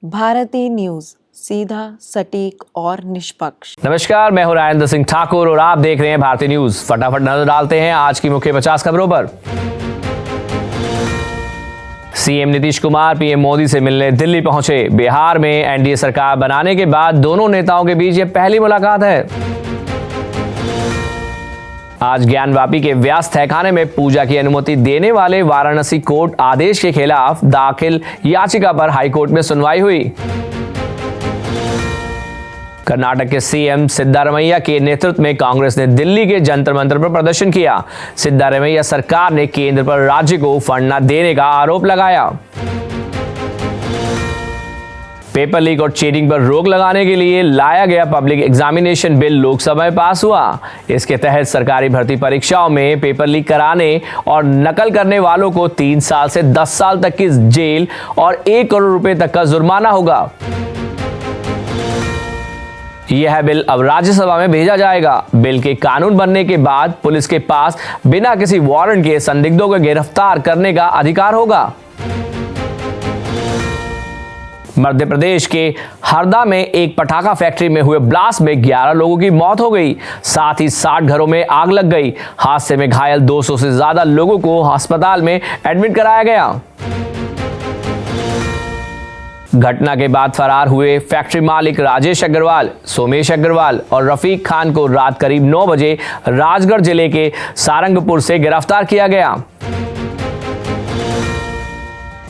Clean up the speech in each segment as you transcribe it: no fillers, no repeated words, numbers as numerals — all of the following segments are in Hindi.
भारती न्यूज, सीधा, सटीक और निष्पक्ष। नमस्कार, मैं हूं राजेंद्र सिंह ठाकुर और आप देख रहे हैं भारती न्यूज। फटाफट नजर डालते हैं आज की मुख्य 50 खबरों पर। सीएम नीतीश कुमार पीएम मोदी से मिलने दिल्ली पहुंचे। बिहार में एनडीए सरकार बनाने के बाद दोनों नेताओं के बीच यह पहली मुलाकात है। आज ज्ञानवापी के व्यास तहखाने में पूजा की अनुमति देने वाले वाराणसी कोर्ट आदेश के खिलाफ दाखिल याचिका पर हाईकोर्ट में सुनवाई हुई। कर्नाटक के सीएम सिद्धारमैया के नेतृत्व में कांग्रेस ने दिल्ली के जंतर मंतर पर प्रदर्शन किया। सिद्धारमैया सरकार ने केंद्र पर राज्य को फंड न देने का आरोप लगाया। पेपर लीक और चीटिंग पर रोक लगाने के लिए लाया गया पब्लिक एग्जामिनेशन बिल लोकसभा में पास हुआ। इसके तहत सरकारी भर्ती परीक्षाओं में पेपर लीक कराने और नकल करने वालों को 3 साल से 10 साल तक की जेल और 1 करोड़ रुपए तक का जुर्माना होगा। यह बिल अब राज्यसभा में भेजा जाएगा। बिल के कानून बनने के बाद पुलिस के पास बिना किसी वारंट के संदिग्धों को गिरफ्तार करने का अधिकार होगा। मध्य प्रदेश के हरदा में एक पटाखा फैक्ट्री में हुए ब्लास्ट में 11 लोगों की मौत हो गई, साथ ही 60 घरों में आग लग गई। हादसे में घायल 200 से ज्यादा लोगों को अस्पताल में एडमिट कराया गया। घटना के बाद फरार हुए फैक्ट्री मालिक राजेश अग्रवाल, सोमेश अग्रवाल और रफीक खान को रात करीब 9 बजे राजगढ़ जिले के सारंगपुर से गिरफ्तार किया गया।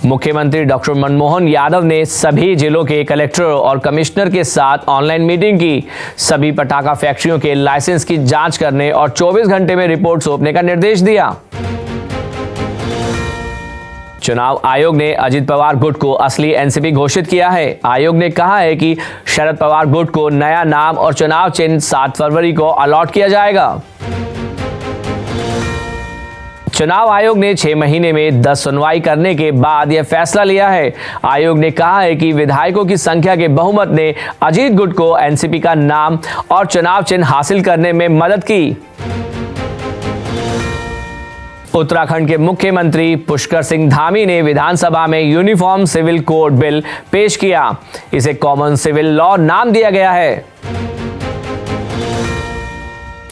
मुख्यमंत्री डॉक्टर मनमोहन यादव ने सभी जिलों के कलेक्टर और कमिश्नर के साथ ऑनलाइन मीटिंग की। सभी पटाखा फैक्ट्रियों के लाइसेंस की जांच करने और 24 घंटे में रिपोर्ट सौंपने का निर्देश दिया। चुनाव आयोग ने अजित पवार गुट को असली एनसीपी घोषित किया है। आयोग ने कहा है कि शरद पवार गुट को नया नाम और चुनाव चिन्ह 7 फरवरी को अलॉट किया जाएगा। चुनाव आयोग ने 6 महीने में 10 सुनवाई करने के बाद यह फैसला लिया है। आयोग ने कहा है कि विधायकों की संख्या के बहुमत ने अजीत गुट को एनसीपी का नाम और चुनाव चिन्ह हासिल करने में मदद की। उत्तराखंड के मुख्यमंत्री पुष्कर सिंह धामी ने विधानसभा में यूनिफॉर्म सिविल कोड बिल पेश किया। इसे कॉमन सिविल लॉ नाम दिया गया है।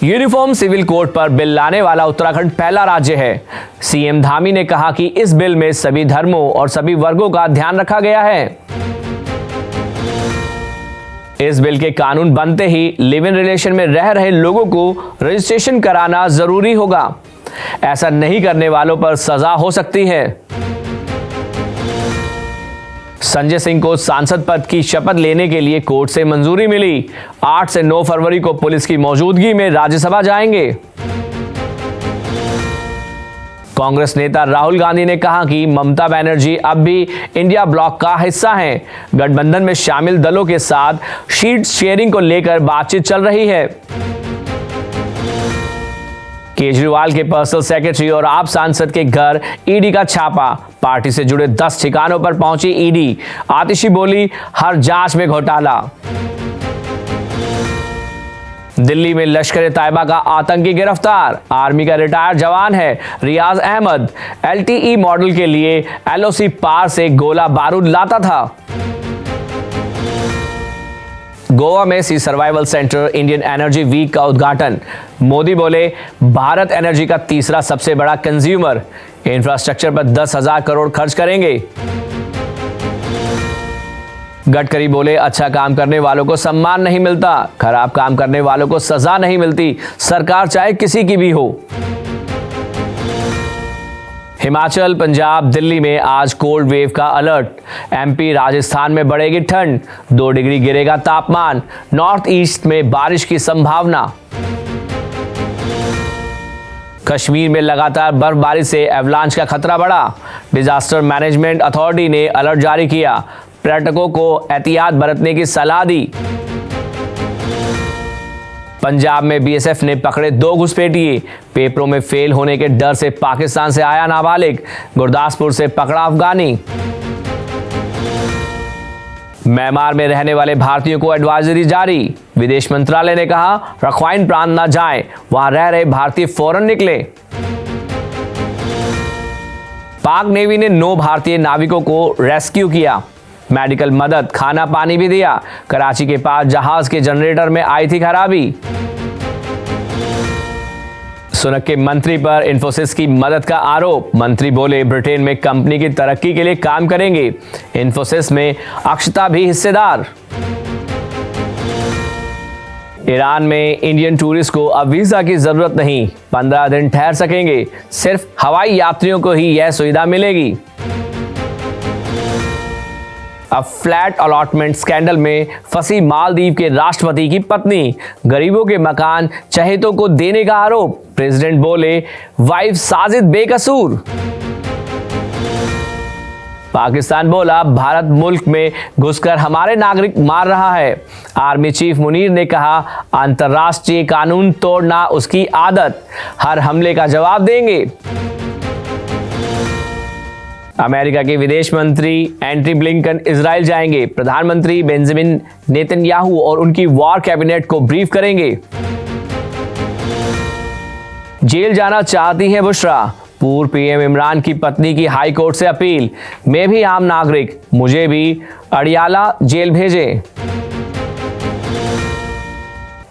यूनिफॉर्म सिविल कोड पर बिल लाने वाला उत्तराखंड पहला राज्य है। सीएम धामी ने कहा कि इस बिल में सभी धर्मों और सभी वर्गों का ध्यान रखा गया है। इस बिल के कानून बनते ही लिव इन रिलेशन में रह रहे लोगों को रजिस्ट्रेशन कराना जरूरी होगा। ऐसा नहीं करने वालों पर सजा हो सकती है। संजय सिंह को सांसद पद की शपथ लेने के लिए कोर्ट से मंजूरी मिली। 8 से 9 फरवरी को पुलिस की मौजूदगी में राज्यसभा जाएंगे। कांग्रेस नेता राहुल गांधी ने कहा कि ममता बनर्जी अब भी इंडिया ब्लॉक का हिस्सा हैं। गठबंधन में शामिल दलों के साथ सीट शेयरिंग को लेकर बातचीत चल रही है। केजरीवाल के पर्सनल सेक्रेटरी और आप सांसद के घर ईडी का छापा। पार्टी से जुड़े 10 ठिकानों पर पहुंची ईडी। आतिशी बोली, हर जांच में घोटाला। दिल्ली में लश्कर तैयबा का आतंकी गिरफ्तार। आर्मी का रिटायर्ड जवान है रियाज अहमद। एलटीई मॉडल के लिए एलओसी पार से गोला बारूद लाता था। गोवा में sea survival centre Indian energy week का उद्घाटन। मोदी बोले, भारत एनर्जी का तीसरा सबसे बड़ा कंज्यूमर। इंफ्रास्ट्रक्चर पर 10,000 करोड़ खर्च करेंगे। गडकरी बोले, अच्छा काम करने वालों को सम्मान नहीं मिलता, खराब काम करने वालों को सजा नहीं मिलती, सरकार चाहे किसी की भी हो। हिमाचल, पंजाब, दिल्ली में आज कोल्ड वेव का अलर्ट। एमपी, राजस्थान में बढ़ेगी ठंड। 2 डिग्री गिरेगा तापमान। नॉर्थ ईस्ट में बारिश की संभावना। कश्मीर में लगातार बर्फबारी से एवलांच का खतरा बढ़ा। डिजास्टर मैनेजमेंट अथॉरिटी ने अलर्ट जारी किया। पर्यटकों को एहतियात बरतने की सलाह दी। पंजाब में बीएसएफ ने पकड़े 2 घुसपैठिए। पेपरों में फेल होने के डर से पाकिस्तान से आया नाबालिग। गुरदासपुर से पकड़ा अफगानी। म्यांमार में रहने वाले भारतीयों को एडवाइजरी जारी। विदेश मंत्रालय ने कहा, रखवाइन प्रांत न जाएं, वहां रह रहे भारतीय फौरन निकले। पाक नेवी ने 9 भारतीय नाविकों को रेस्क्यू किया। मेडिकल मदद, खाना पानी भी दिया। कराची के पास जहाज के जनरेटर में आई थी खराबी। सुनक के मंत्री पर इंफोसिस की मदद का आरोप। मंत्री बोले ब्रिटेन में कंपनी की तरक्की के लिए काम करेंगे। इंफोसिस में अक्षता भी हिस्सेदार। ईरान में इंडियन टूरिस्ट को अब वीजा की जरूरत नहीं, 15 दिन ठहर सकेंगे। सिर्फ हवाई यात्रियों को ही यह सुविधा मिलेगी। अब फ्लैट अलॉटमेंट स्कैंडल में फंसी मालदीव के राष्ट्रपति की पत्नी। गरीबों के मकान चहेतों को देने का आरोप। प्रेसिडेंट बोले वाइफ साजिद बेकसूर। पाकिस्तान बोला भारत मुल्क में घुसकर हमारे नागरिक मार रहा है। आर्मी चीफ मुनीर ने कहा अंतर्राष्ट्रीय कानून तोड़ना उसकी आदत, हर हमले का जवाब देंगे। अमेरिका के विदेश मंत्री एंटनी ब्लिंकन इजराइल जाएंगे। प्रधानमंत्री बेंजामिन नेतन्याहू और उनकी वॉर कैबिनेट को ब्रीफ करेंगे। जेल जाना चाहती है बुशरा। पूर्व पीएम इमरान की पत्नी की हाई कोर्ट से अपील, मैं भी आम नागरिक, मुझे भी अडियाला जेल भेजें।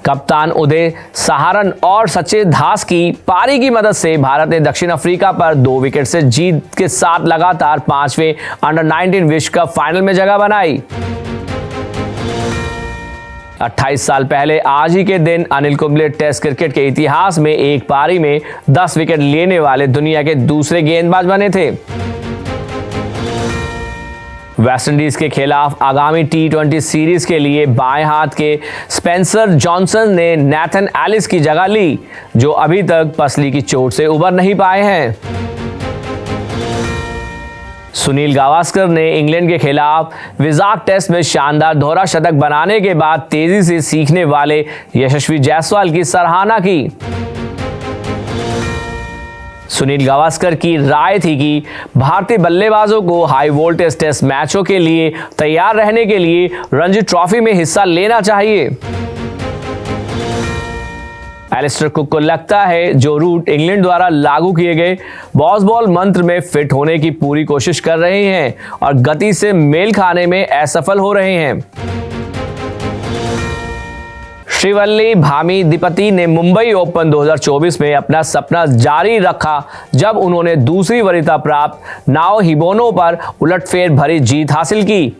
कप्तान उदय सहारन और सचिन दास की पारी की मदद से भारत ने दक्षिण अफ्रीका पर 2 विकेट से जीत के साथ लगातार 5वें अंडर-19 विश्व कप फाइनल में जगह बनाई। 28 साल पहले आज ही के दिन अनिल कुंबले टेस्ट क्रिकेट के इतिहास में एक पारी में 10 विकेट लेने वाले दुनिया के दूसरे गेंदबाज बने थे। वेस्टइंडीज के खिलाफ आगामी T20 सीरीज के लिए बाएं हाथ के स्पेंसर जॉनसन ने नेथन एलिस की जगह ली, जो अभी तक पसली की चोट से उबर नहीं पाए हैं। सुनील गावस्कर ने इंग्लैंड के खिलाफ विजाक टेस्ट में शानदार दोहरा शतक बनाने के बाद तेजी से सीखने वाले यशस्वी जायसवाल की सराहना की। सुनील गावस्कर की राय थी कि भारतीय बल्लेबाजों को हाई वोल्टेज टेस्ट मैचों के लिए तैयार रहने के लिए रणजी ट्रॉफी में हिस्सा लेना चाहिए। एलिस्टर कुक को लगता है जो रूट इंग्लैंड द्वारा लागू किए गए बॉल मंत्र में फिट होने की पूरी कोशिश कर रहे हैं और गति से मेल खाने में असफल हो रहे हैं। श्रीवल्ली भामीदीपति ने मुंबई ओपन 2024 में अपना सपना जारी रखा जब उन्होंने दूसरी वरीयता प्राप्त नाओ हिबोनो पर उलटफेर भरी जीत हासिल की।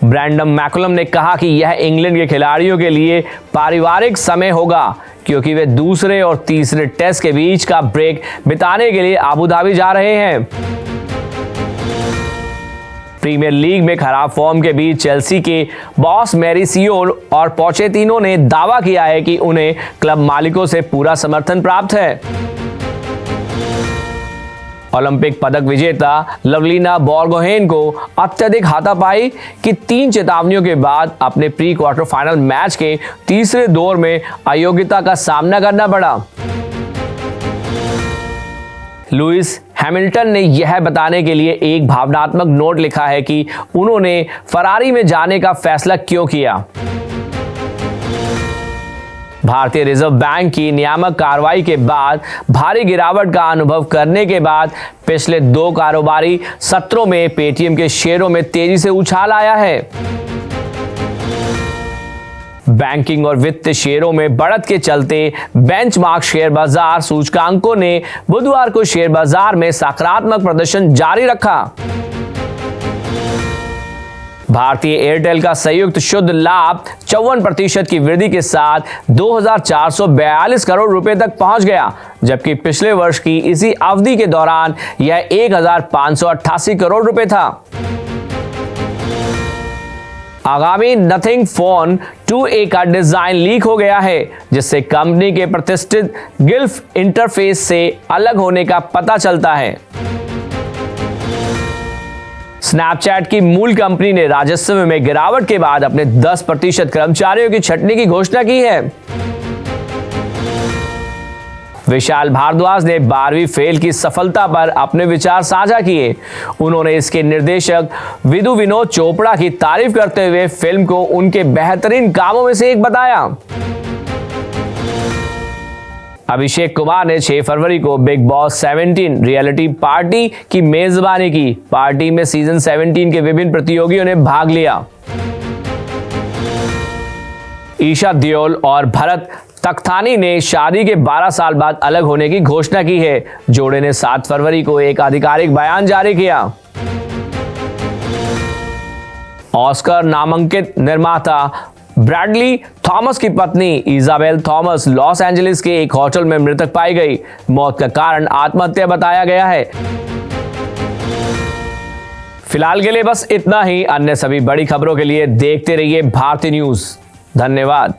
ब्रैंडम मैकुलम ने कहा कि यह इंग्लैंड के खिलाड़ियों के लिए पारिवारिक समय होगा क्योंकि वे दूसरे और तीसरे टेस्ट के बीच का ब्रेक बिताने के लिए आबू धाबी जा रहे हैं। प्रीमियर लीग में खराब फॉर्म के बीच चेल्सी के बॉस मैरिसियो और पोचेटिनो ने दावा किया है कि उन्हें क्लब मालिकों से पूरा समर्थन प्राप्त है। ओलंपिक पदक विजेता लवलीना बोर्गोहेन को अत्यधिक हाथापाई की 3 चेतावनियों के बाद अपने प्री क्वार्टर फाइनल मैच के तीसरे दौर में अयोग्यता का सामना करना पड़ा। लुइस हैमिल्टन ने यह बताने के लिए एक भावनात्मक नोट लिखा है कि उन्होंने फरारी में जाने का फैसला क्यों किया। भारतीय रिजर्व बैंक की नियामक कार्रवाई के बाद भारी गिरावट का अनुभव करने के बाद पिछले 2 कारोबारी सत्रों में पेटीएम के शेयरों में तेजी से उछाल आया है। बैंकिंग और वित्त शेयरों में बढ़त के चलते बेंचमार्क शेयर बाजार सूचकांकों ने बुधवार को शेयर बाजार में सकारात्मक प्रदर्शन जारी रखा। भारतीय एयरटेल का संयुक्त शुद्ध लाभ 54% की वृद्धि के साथ 2,442 करोड़ रुपए तक पहुंच गया, जबकि पिछले वर्ष की इसी अवधि के दौरान यह 1,588 करोड़ रुपए था। आगामी नथिंग फोन 2A का डिजाइन लीक हो गया है, जिससे कंपनी के प्रतिष्ठित गिल्फ इंटरफेस से अलग होने का पता चलता है। स्नैपचैट की मूल कंपनी ने राजस्व में गिरावट के बाद अपने 10% कर्मचारियों की छंटनी की घोषणा की है। विशाल भारद्वाज ने 12वीं फेल की सफलता पर अपने विचार साझा किए। उन्होंने इसके निर्देशक विदु विनोद चोपड़ा की तारीफ करते हुए फिल्म को उनके बेहतरीन कामों में से एक बताया। अभिषेक कुमार ने 6 फरवरी को बिग बॉस 17 रियलिटी पार्टी की मेजबानी की। पार्टी में सीजन 17 के विभिन्न प्रतियोगियों ने भाग लिया। ईशा देओल और भरत तख्तानी ने शादी के 12 साल बाद अलग होने की घोषणा की है। जोड़े ने 7 फरवरी को एक आधिकारिक बयान जारी किया। ऑस्कर नामांकित निर्माता ब्रैडली थॉमस की पत्नी इजाबेल थॉमस लॉस एंजलिस के एक होटल में मृतक पाई गई। मौत का कारण आत्महत्या बताया गया है। फिलहाल के लिए बस इतना ही। अन्य सभी बड़ी खबरों के लिए देखते रहिए भारती न्यूज। धन्यवाद।